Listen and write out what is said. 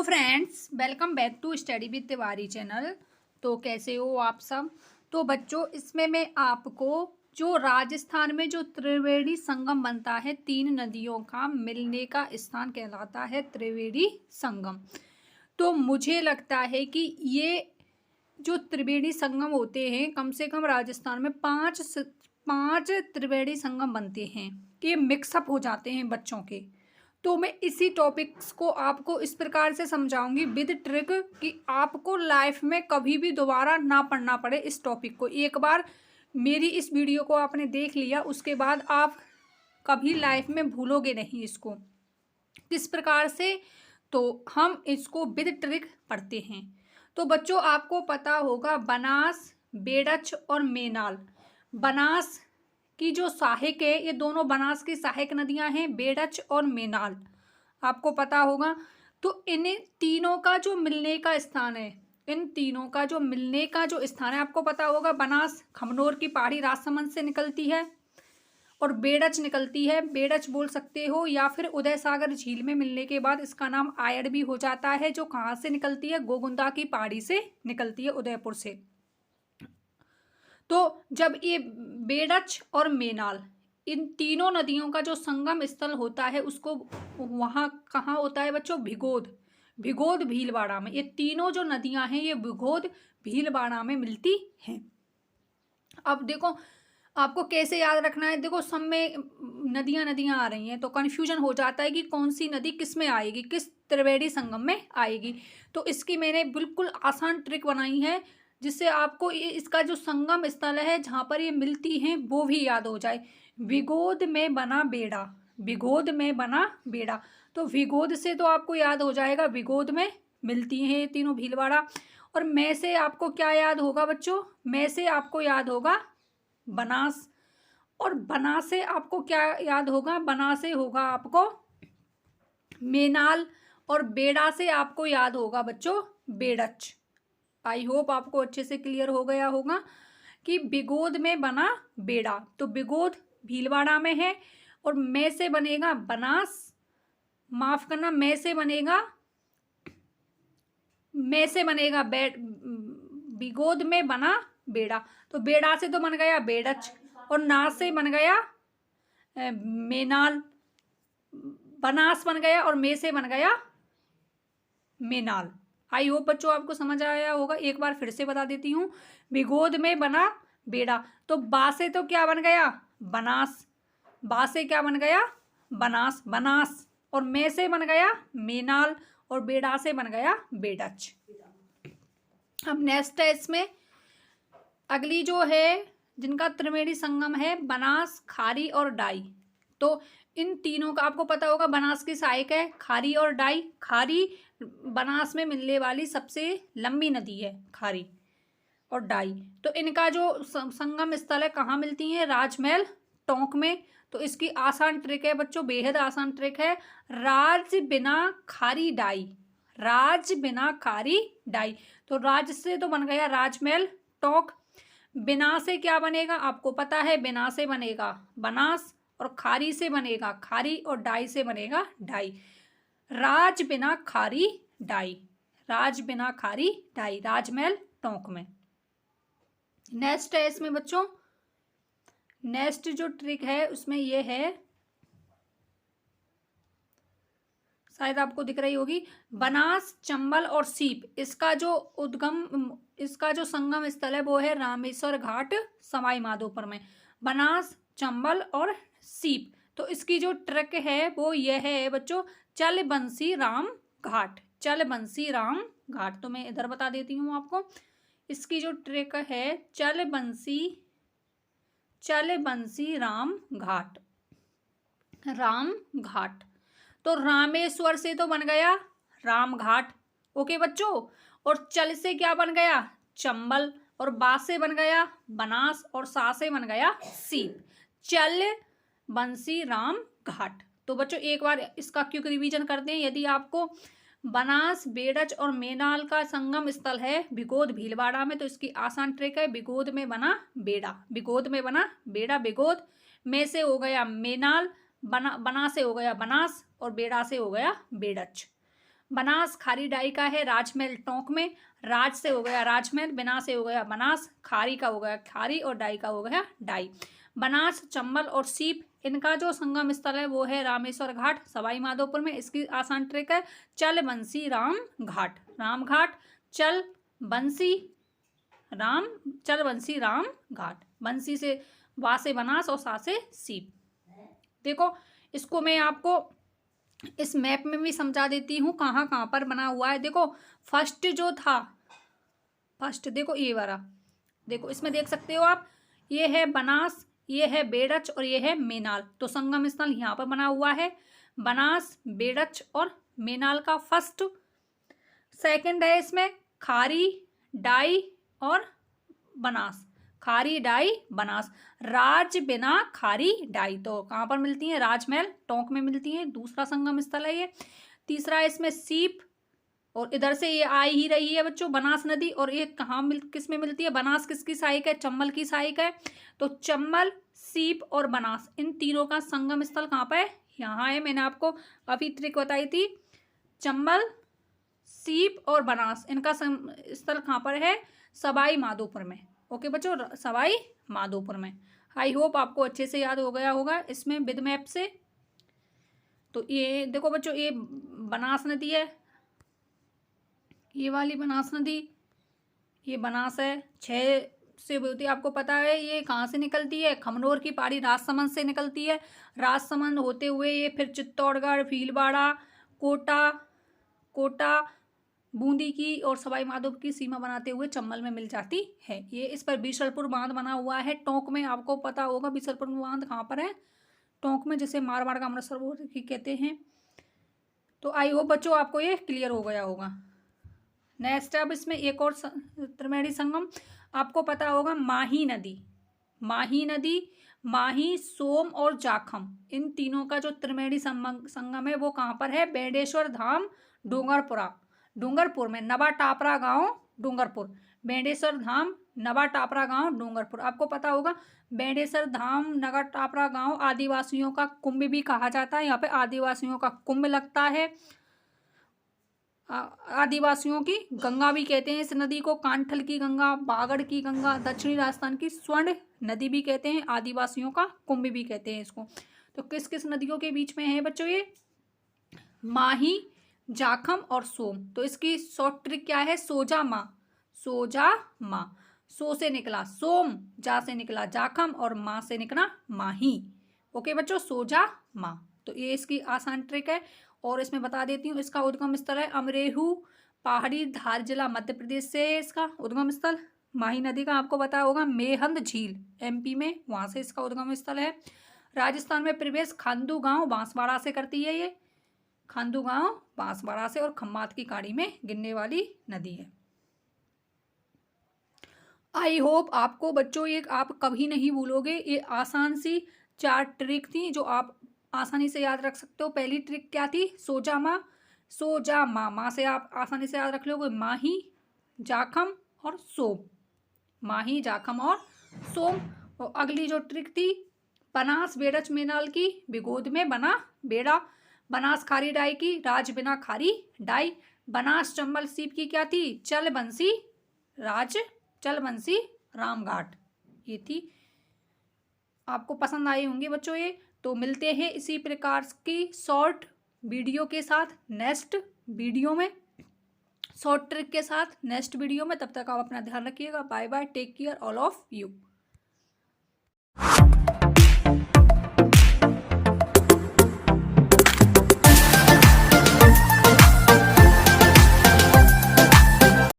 तो friends, welcome back to study with Tiwari channel. तो कैसे हो आप सब। तो बच्चों, इसमें मैं आपको जो राजस्थान में जो त्रिवेणी संगम बनता है, तीन नदियों का मिलने का स्थान कहलाता है त्रिवेणी संगम। तो मुझे लगता है कि ये जो त्रिवेणी संगम होते हैं, कम से कम राजस्थान में पांच त्रिवेणी संगम बनते हैं कि मिक्सअप हो जाते हैं बच्चों के। तो मैं इसी टॉपिक्स को आपको इस प्रकार से समझाऊंगी विद ट्रिक कि आपको लाइफ में कभी भी दोबारा ना पढ़ना पड़े। इस टॉपिक को एक बार मेरी इस वीडियो को आपने देख लिया, उसके बाद आप कभी लाइफ में भूलोगे नहीं इसको। किस प्रकार से, तो हम इसको विद ट्रिक पढ़ते हैं। तो बच्चों, आपको पता होगा बनास, बेड़च और मेनाल। बनास की जो सहायक है, ये दोनों बनास की सहायक नदियां हैं, बेड़च और मेनाल, आपको पता होगा। तो इन तीनों का जो मिलने का स्थान है, इन तीनों का जो मिलने का जो स्थान है, आपको पता होगा बनास खमनोर की पहाड़ी राजसमंद से निकलती है और बेड़च निकलती है, बेड़च बोल सकते हो, या फिर उदय सागर झील में मिलने के बाद इसका नाम आयड़ भी हो जाता है। जो कहाँ से निकलती है, गोगुंदा की पहाड़ी से निकलती है, उदयपुर से। तो जब ये बेड़च और मेनाल, इन तीनों नदियों का जो संगम स्थल होता है, उसको वहाँ कहाँ होता है बच्चों, भिगोद भीलवाड़ा में। ये तीनों जो नदियां हैं, ये भिगोद भीलवाड़ा में मिलती हैं। अब देखो, आपको कैसे याद रखना है। देखो, सब में नदियां आ रही हैं तो कन्फ्यूजन हो जाता है कि कौन सी नदी किस में आएगी, किस त्रिवेणी संगम में आएगी। तो इसकी मैंने बिल्कुल आसान ट्रिक बनाई है, जिससे आपको इसका जो संगम स्थल है जहाँ पर ये मिलती हैं वो भी याद हो जाए। विगोद में बना बेड़ा, विगोद में बना बेड़ा। तो विगोद से तो आपको याद हो जाएगा, विगोद में मिलती हैं ये तीनों भीलवाड़ा। और मैं से आपको क्या याद होगा बच्चों, मैं से आपको याद होगा बनास। और बना से आपको क्या याद होगा, बना से होगा आपको मेनाल। और बेड़ा से आपको याद होगा बच्चों बेड़च। आई होप आपको अच्छे से क्लियर हो गया होगा कि बिगोद में बना बेड़ा। तो बिगोद भीलवाड़ा में है और मैं से बनेगा बनास, माफ करना, मैं से बनेगा बिगोद में बना बेड़ा। तो बेड़ा से तो बन गया बेड़च और ना से बन गया मेनाल, बनास बन गया और में से बन गया मेनाल। आई होप बच्चों आपको समझ आया होगा। एक बार फिर से बता देती हूँ, बिगोद में बना बेड़ा। तो बा से तो क्या बन गया, बनास, बा से क्या बन गया, बनास, बनास। और में से बन गया मेनाल और बेड़ा से बन गया बेड़च। अब नेक्स्ट है इसमें अगली जो है, जिनका त्रिवेणी संगम है, बनास, खारी और डाई। तो इन तीनों का आपको पता होगा, बनास की सहायक है खारी और डाई। खारी बनास में मिलने वाली सबसे लंबी नदी है, खारी और डाई। तो इनका जो संगम स्थल है, कहाँ मिलती हैं, राजमहल टोंक में। तो इसकी आसान ट्रिक है बच्चों, बेहद आसान ट्रिक है, राज बिना खारी डाई, राज बिना खारी डाई। तो राज से तो बन गया राजमहल टोंक, बिना से क्या बनेगा आपको पता है, बिना से बनेगा बनास और खारी से बनेगा खारी और डाई से बनेगा डाई। राज बिना खारी डाई, राज बिना खारी डाई, राजमहल टोंक में। नेक्स्ट है इसमें बच्चों, नेक्स्ट जो ट्रिक है उसमें ये है, शायद आपको दिख रही होगी, बनास, चंबल और सीप। इसका जो संगम स्थल है वो है रामेश्वर घाट, सवाई माधोपुर में। बनास, चंबल और सीप। तो इसकी जो ट्रिक है वो ये है बच्चों, चल बंसी राम घाट, चल बंसी राम घाट। तो मैं इधर बता देती हूँ आपको, इसकी जो ट्रिक है, चल बंसी राम घाट, राम घाट। तो रामेश्वर से तो बन गया राम घाट, ओके बच्चों। और चल से क्या बन गया, चंबल। और बा से बन गया बनास और सा से बन गया सीप, चल बंसी राम घाट। तो बच्चों एक बार इसका क्विक रिवीजन करते हैं। यदि आपको बनास, बेड़च और मेनाल का संगम स्थल है बिगोद भीलवाड़ा में, तो इसकी आसान ट्रिक है, बिगोद में बना बेड़ा, बिगोद में बना बेड़ा, बिगोद में से हो गया मेनाल, बना से हो गया बनास और बेड़ा से हो गया बेड़च। बनास खारी डाई का है राजमहल टोंक में। राज से हो गया राजमहल, बिना से हो गया बनास, खारी का हो गया खारी और डाई का हो गया डाई। बनास, चंबल और सीप, इनका जो संगम स्थल है वो है रामेश्वर घाट सवाई माधोपुर में। इसकी आसान ट्रिक है चल बंसी राम घाट, राम घाट, चल बंसी राम, चल बंसी राम घाट। बंसी से वा से बनास और सा से सीप। देखो इसको मैं आपको इस मैप में भी समझा देती हूँ कहाँ कहाँ पर बना हुआ है। देखो फर्स्ट जो था, फर्स्ट देखो ये वाला, देखो इसमें देख सकते हो आप, ये है बनास, ये है बेड़च और ये है मेनाल। तो संगम स्थल यहाँ पर बना हुआ है बनास, बेड़च और मेनाल का फर्स्ट। सेकंड है इसमें खारी डाई और बनास, खारी डाई बनास। राज बिना खारी डाई तो कहाँ पर मिलती है? राजमहल टोंक में मिलती है, दूसरा संगम स्थल है ये। तीसरा है इसमें सीप, और इधर से ये आ ही रही है बच्चों बनास नदी, और ये कहाँ किस में मिलती है? बनास किसकी सहायक है? चंबल की सहायक है। तो चंबल, सीप और बनास, इन तीनों का संगम स्थल कहाँ पर है? यहाँ है। मैंने आपको अभी ट्रिक बताई थी, चंबल, सीप और बनास, इनका स्थल कहाँ पर है? सवाई माधोपुर में। ओके बच्चों, सवाई माधोपुर में। आई होप आपको अच्छे से याद हो गया होगा इसमें विद मैप से। तो ये देखो बच्चों, ये बनास नदी है, ये वाली बनास नदी, ये बनास है। 6 से होती है, आपको पता है ये कहाँ से निकलती है? खमनोर की पहाड़ी राजसमंद से निकलती है। राजसमंद होते हुए ये फिर चित्तौड़गढ़, भीलवाड़ा, कोटा, बूंदी की और सवाई माधोपुर की सीमा बनाते हुए चंबल में मिल जाती है। ये इस पर बीसलपुर बांध बना हुआ है टोंक में। आपको पता होगा बीसलपुर बांध कहाँ पर है? टोंक में, जिसे मारवाड़ का अमृत सरोवर कहते हैं। तो आई होप बच्चों आपको ये क्लियर हो गया होगा। नेक्स्ट अब इसमें एक और त्रिवेणी संगम आपको पता होगा, माही नदी। माही नदी, माही, सोम और जाखम, इन तीनों का जो त्रिवेणी संगम है वो कहाँ पर है? बेडेश्वर धाम डूंगरपुर में, नवा टापरा गांव डूंगरपुर। बेडेश्वर धाम, नवा टापरा गांव डूंगरपुर। आपको पता होगा बेडेश्वर धाम, नवा टापरा गांव आदिवासियों का कुंभ भी कहा जाता है। यहाँ पे आदिवासियों का कुंभ लगता है। आदिवासियों की गंगा भी कहते हैं इस नदी को, कांठल की गंगा, बागड़ की गंगा, दक्षिणी राजस्थान की स्वर्ण नदी भी कहते हैं, आदिवासियों का कुंभ भी कहते हैं इसको। तो किस किस नदियों के बीच में है बच्चों ये? माही, जाखम और सोम। तो इसकी शॉर्ट ट्रिक क्या है? सोजा माँ, सोजा माँ। सो से निकला सोम, जा से निकला जाखम और माँ से निकला माही। ओके बच्चों, सोजा माँ। तो ये इसकी आसान ट्रिक है। और इसमें बता देती हूँ इसका उद्गम स्थल है अमरेहू पहाड़ी, धार जिला मध्य प्रदेश से है इसका उद्गम स्थल। माही नदी का आपको पता होगा मेहंद झील एमपी में, वहाँ से इसका उद्गम स्थल है। राजस्थान में प्रवेश खांदू गांव बांसवाड़ा से करती है ये, खांदू गांव बांसवाड़ा से, और खम्मात की खाड़ी में गिरने वाली नदी है। आई होप आपको बच्चों ये आप कभी नहीं भूलोगे। ये आसान सी 4 ट्रिक थी जो आप आसानी से याद रख सकते हो। पहली ट्रिक क्या थी? सोजा माँ, सोजा माँ, माँ से आप आसानी से याद रख लोगे माही, जाखम और सोम, माही, जाखम और सोम। और अगली जो ट्रिक थी बनास, बेड़च, मेनाल की, बिगोद में बना बेड़ा। बनास खारी डाई की, राज बिना खारी डाई। बनास, चंबल, सीप की क्या थी? चल बंसी राज, चल बंसी रामघाट। ये थी। आपको पसंद आई होंगी बच्चों ये। तो मिलते हैं इसी प्रकार की शॉर्ट वीडियो के साथ नेक्स्ट वीडियो में, शॉर्ट ट्रिक के साथ नेक्स्ट वीडियो में। तब तक आप अपना ध्यान रखिएगा। Bye bye, take care all of you.